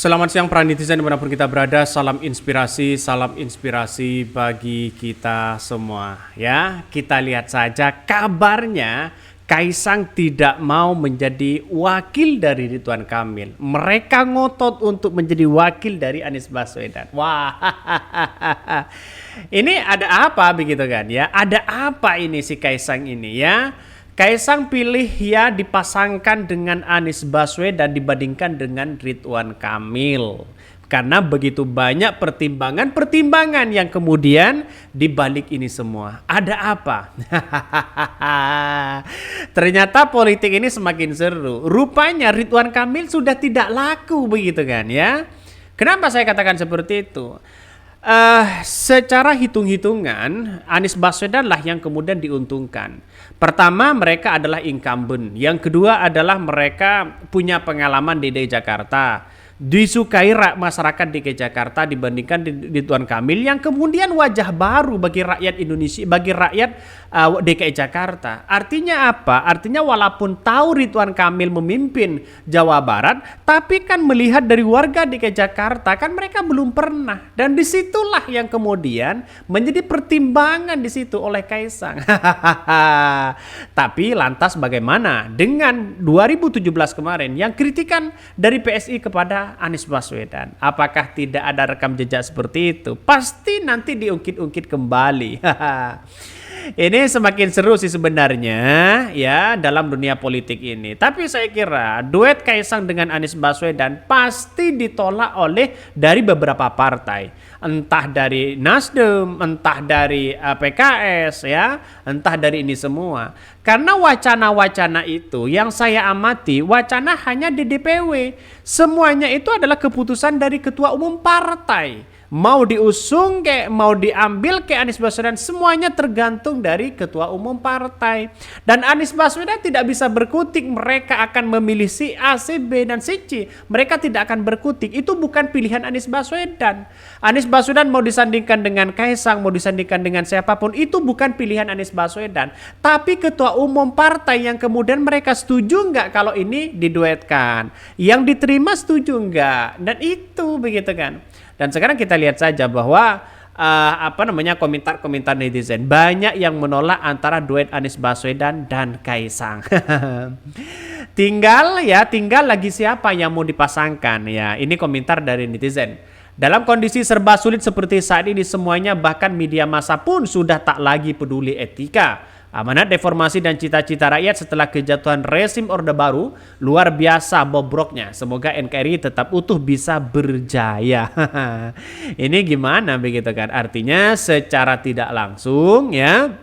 Selamat siang para netizen dimanapun kita berada, salam inspirasi bagi kita semua ya. Kita lihat saja kabarnya Kaisang tidak mau menjadi wakil dari Ridwan Kamil. Mereka ngotot untuk menjadi wakil dari Anies Baswedan. Wah, ini ada apa begitu kan ya? Ada apa ini si Kaisang ini ya? Kaisang pilih ya dipasangkan dengan Anies Baswedan dibandingkan dengan Ridwan Kamil. Karena begitu banyak pertimbangan-pertimbangan yang kemudian dibalik ini semua. Ada apa? Ternyata politik ini semakin seru. Rupanya Ridwan Kamil sudah tidak laku begitu kan ya. Kenapa saya katakan seperti itu? Secara hitung-hitungan Anies Baswedan lah yang kemudian diuntungkan. Pertama, mereka adalah incumbent. Yang kedua adalah mereka punya pengalaman di DKI Jakarta. Disukai masyarakat DKI Jakarta dibandingkan Ridwan Kamil yang kemudian wajah baru bagi rakyat Indonesia, bagi rakyat DKI Jakarta. Artinya apa? Artinya walaupun tahu Ridwan Kamil memimpin Jawa Barat, tapi kan melihat dari warga DKI Jakarta kan mereka belum pernah, dan disitulah yang kemudian menjadi pertimbangan di situ oleh Kaisang. Tapi lantas bagaimana dengan 2017 kemarin yang kritikan dari PSI kepada Anies Baswedan? Apakah tidak ada rekam jejak seperti itu? Pasti nanti diungkit-ungkit kembali. Ini semakin seru sih sebenarnya ya dalam dunia politik ini. Tapi saya kira duet Kaisang dengan Anies Baswedan pasti ditolak oleh dari beberapa partai. Entah dari Nasdem, entah dari PKS ya, entah dari ini semua. Karena wacana-wacana itu yang saya amati, wacana hanya di DPW. Semuanya itu adalah keputusan dari ketua umum partai. Mau diusung mau diambil Anies Baswedan, semuanya tergantung dari ketua umum partai. Dan Anies Baswedan tidak bisa berkutik mereka akan memilih si A, si B, dan si C. Mereka tidak akan berkutik. Itu bukan pilihan Anies Baswedan. Anies Baswedan mau disandingkan dengan Kaisang, mau disandingkan dengan siapapun, itu bukan pilihan Anies Baswedan. Tapi ketua umum partai yang kemudian mereka setuju nggak kalau ini diduetkan. Yang diterima setuju nggak. Dan itu begitu kan. Dan sekarang kita lihat saja bahwa komentar-komentar netizen banyak yang menolak antara duet Anies Baswedan dan Kaisang. tinggal lagi siapa yang mau dipasangkan ya. Ini komentar dari netizen. Dalam kondisi serba sulit seperti saat ini, semuanya bahkan media massa pun sudah tak lagi peduli etika. Amanat reformasi dan cita-cita rakyat setelah kejatuhan rezim Orde Baru luar biasa bobroknya. Semoga NKRI tetap utuh bisa berjaya. Ini gimana begitu kan? Artinya secara tidak langsung ya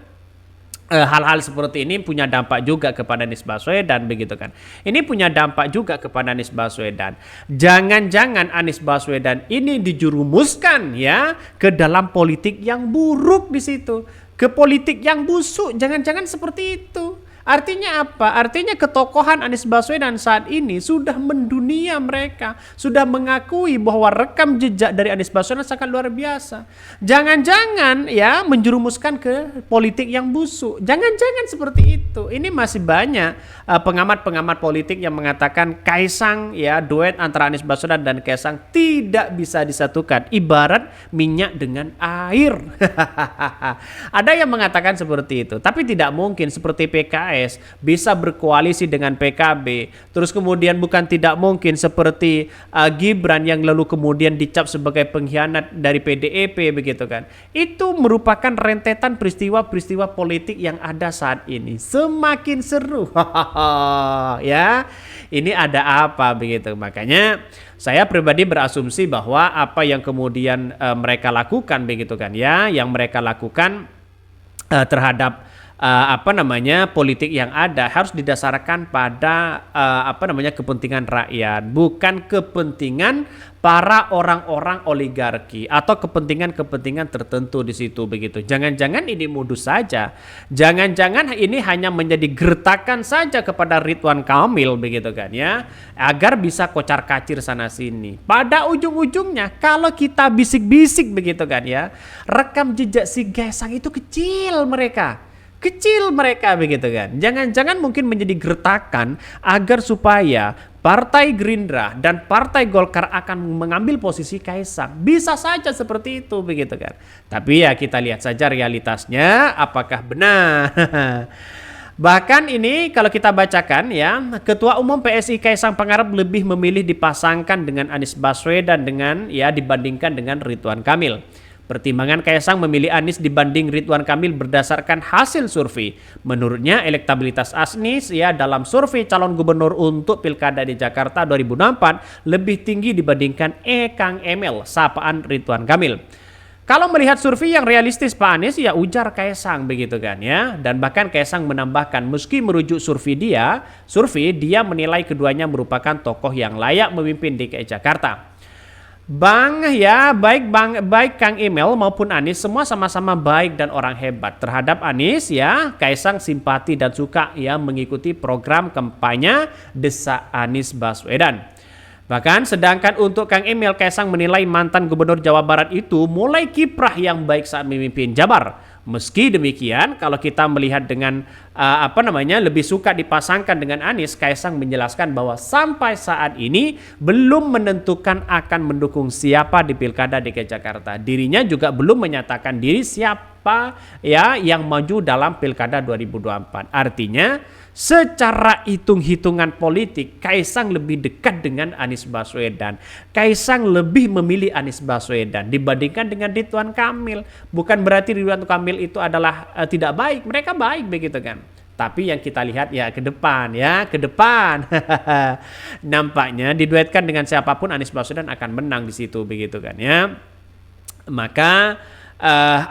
hal-hal seperti ini punya dampak juga kepada Anies Baswedan begitu kan. Ini punya dampak juga kepada Anies Baswedan. Jangan-jangan Anies Baswedan ini dijerumuskan ya ke dalam politik yang buruk di situ. Ke politik yang busuk, jangan-jangan seperti itu. Artinya apa? Artinya ketokohan Anies Baswedan saat ini sudah mendunia mereka. Sudah mengakui bahwa rekam jejak dari Anies Baswedan sangat luar biasa. Jangan-jangan ya menjerumuskan ke politik yang busuk. Jangan-jangan seperti itu. Ini masih banyak pengamat-pengamat politik yang mengatakan Kaisang ya duet antara Anies Baswedan dan Kaisang tidak bisa disatukan. Ibarat minyak dengan air. Ada yang mengatakan seperti itu. Tapi tidak mungkin seperti PKS bisa berkoalisi dengan PKB. Terus kemudian bukan tidak mungkin seperti Gibran yang lalu kemudian dicap sebagai pengkhianat dari PDIP begitu kan. Itu merupakan rentetan peristiwa-peristiwa politik yang ada saat ini. Semakin seru. Ya. Ini ada apa begitu. Makanya saya pribadi berasumsi bahwa apa yang kemudian mereka lakukan begitu kan ya, yang mereka lakukan terhadap politik yang ada harus didasarkan pada kepentingan rakyat, bukan kepentingan para orang-orang oligarki atau kepentingan-kepentingan tertentu di situ begitu. Jangan-jangan ini modus saja. Jangan-jangan ini hanya menjadi gertakan saja kepada Ridwan Kamil begitu kan ya, agar bisa kocar-kacir sana sini. Pada ujung-ujungnya kalau kita bisik-bisik begitu kan ya, rekam jejak si Kaisang itu kecil mereka begitu kan. Jangan-jangan mungkin menjadi gertakan agar supaya Partai Gerindra dan Partai Golkar akan mengambil posisi Kaisang. Bisa saja seperti itu begitu kan. Tapi ya kita lihat saja realitasnya apakah benar. Bahkan ini kalau kita bacakan ya, Ketua Umum PSI Kaisang Pangarep lebih memilih dipasangkan dengan Anies Baswedan dibandingkan dengan Ridwan Kamil. Pertimbangan Kaisang memilih Anies dibanding Ridwan Kamil berdasarkan hasil survei. Menurutnya elektabilitas Anies dalam survei calon gubernur untuk Pilkada di Jakarta 2024 lebih tinggi dibandingkan Kang Emil, sapaan Ridwan Kamil. Kalau melihat survei yang realistis Pak Anies ujar Kaisang begitu kan ya. Dan bahkan Kaisang menambahkan meski merujuk survei dia menilai keduanya merupakan tokoh yang layak memimpin DKI Jakarta. Baik Kang Emil maupun Anies semua sama-sama baik dan orang hebat. Terhadap Anies Kaisang simpati dan suka mengikuti program kampanye Desa Anies Baswedan. Bahkan sedangkan untuk Kang Emil, Kaisang menilai mantan gubernur Jawa Barat itu mulai kiprah yang baik saat memimpin Jabar. Meski demikian, kalau kita melihat dengan lebih suka dipasangkan dengan Anies, Kaisang menjelaskan bahwa sampai saat ini belum menentukan akan mendukung siapa di Pilkada DKI Jakarta. Dirinya juga belum menyatakan diri siapa yang maju dalam Pilkada 2024. Artinya, secara hitung-hitungan politik, Kaisang lebih dekat dengan Anies Baswedan. Kaisang lebih memilih Anies Baswedan dibandingkan dengan Ridwan Kamil. Bukan berarti Ridwan Kamil itu adalah tidak baik. Mereka baik begitu kan. Tapi yang kita lihat ke depan. Nampaknya diduetkan dengan siapapun Anies Baswedan akan menang di situ begitu kan ya. Maka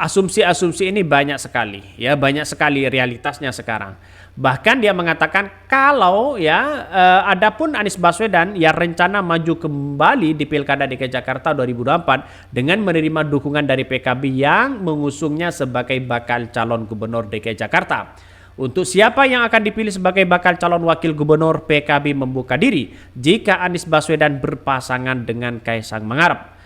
asumsi-asumsi ini banyak sekali realitasnya sekarang. Bahkan dia mengatakan kalau adapun Anies Baswedan rencana maju kembali di Pilkada DKI Jakarta 2024 dengan menerima dukungan dari PKB yang mengusungnya sebagai bakal calon gubernur DKI Jakarta. Untuk siapa yang akan dipilih sebagai bakal calon wakil gubernur, PKB membuka diri jika Anies Baswedan berpasangan dengan Kaisang Pangarep.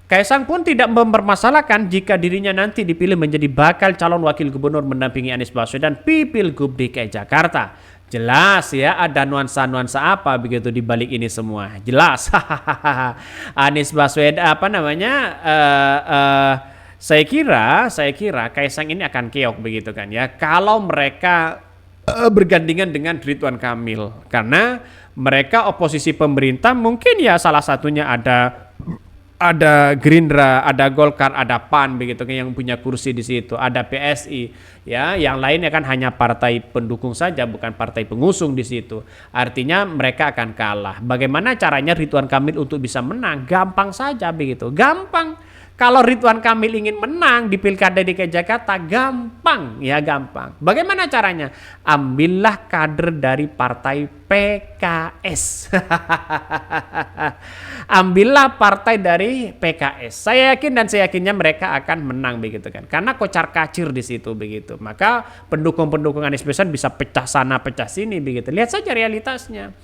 Kaisang pun tidak mempermasalahkan jika dirinya nanti dipilih menjadi bakal calon wakil gubernur mendampingi Anies Baswedan di Pilgub DKI Jakarta. Jelas ada nuansa-nuansa apa begitu di balik ini semua. Jelas. Anies Baswedan saya kira Kaisang ini akan keok begitu kan ya. Kalau mereka bergandengan dengan Ridwan Kamil, karena mereka oposisi pemerintah, mungkin salah satunya ada Gerindra, ada Golkar, ada PAN begitu kan yang punya kursi di situ, ada PSI yang lainnya kan hanya partai pendukung saja, bukan partai pengusung di situ. Artinya mereka akan kalah. Bagaimana caranya Ridwan Kamil untuk bisa menang? Gampang saja begitu. Gampang. Kalau Ridwan Kamil ingin menang di Pilkada DKI Jakarta, gampang. Bagaimana caranya? Ambillah kader dari partai PKS. Ambillah partai dari PKS. Saya yakinnya mereka akan menang begitu kan. Karena kocar-kacir di situ begitu. Maka pendukung-pendukung Anies Baswedan bisa pecah sana, pecah sini begitu. Lihat saja realitasnya.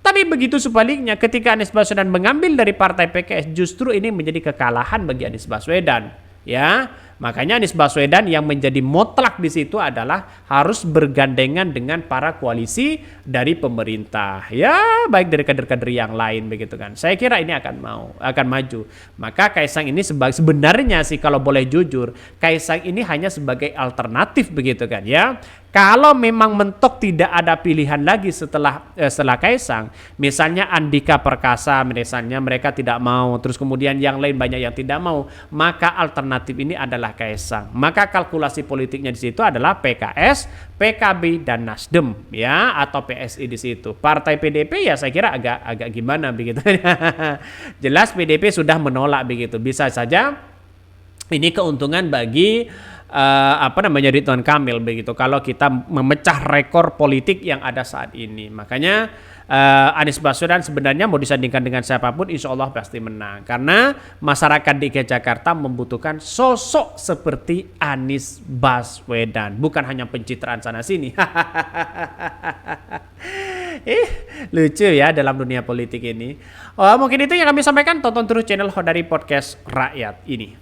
Tapi begitu sebaliknya ketika Anies Baswedan mengambil dari partai PKS, justru ini menjadi kekalahan bagi Anies Baswedan. Makanya Anies Baswedan yang menjadi mutlak di situ adalah harus bergandengan dengan para koalisi dari pemerintah. Baik dari kader-kader yang lain begitu kan. Saya kira ini akan maju. Maka Kaisang ini sebenarnya sih kalau boleh jujur, Kaisang ini hanya sebagai alternatif begitu kan ya. Kalau memang mentok tidak ada pilihan lagi setelah Kaisang, misalnya Andika Perkasa misalnya mereka tidak mau, terus kemudian yang lain banyak yang tidak mau, maka alternatif ini adalah Kaisang. Maka kalkulasi politiknya di situ adalah PKS, PKB dan Nasdem atau PSI di situ. Partai PDP saya kira agak gimana begitu. Jelas PDP sudah menolak begitu. Bisa saja ini keuntungan bagi Ridwan Kamil begitu kalau kita memecah rekor politik yang ada saat ini. Makanya Anies Baswedan sebenarnya mau disandingkan dengan siapapun insya Allah pasti menang, karena masyarakat DKI Jakarta membutuhkan sosok seperti Anies Baswedan, bukan hanya pencitraan sana sini. Lucu dalam dunia politik ini. Mungkin itu yang kami sampaikan. Tonton terus channel Hodari Podcast Rakyat ini.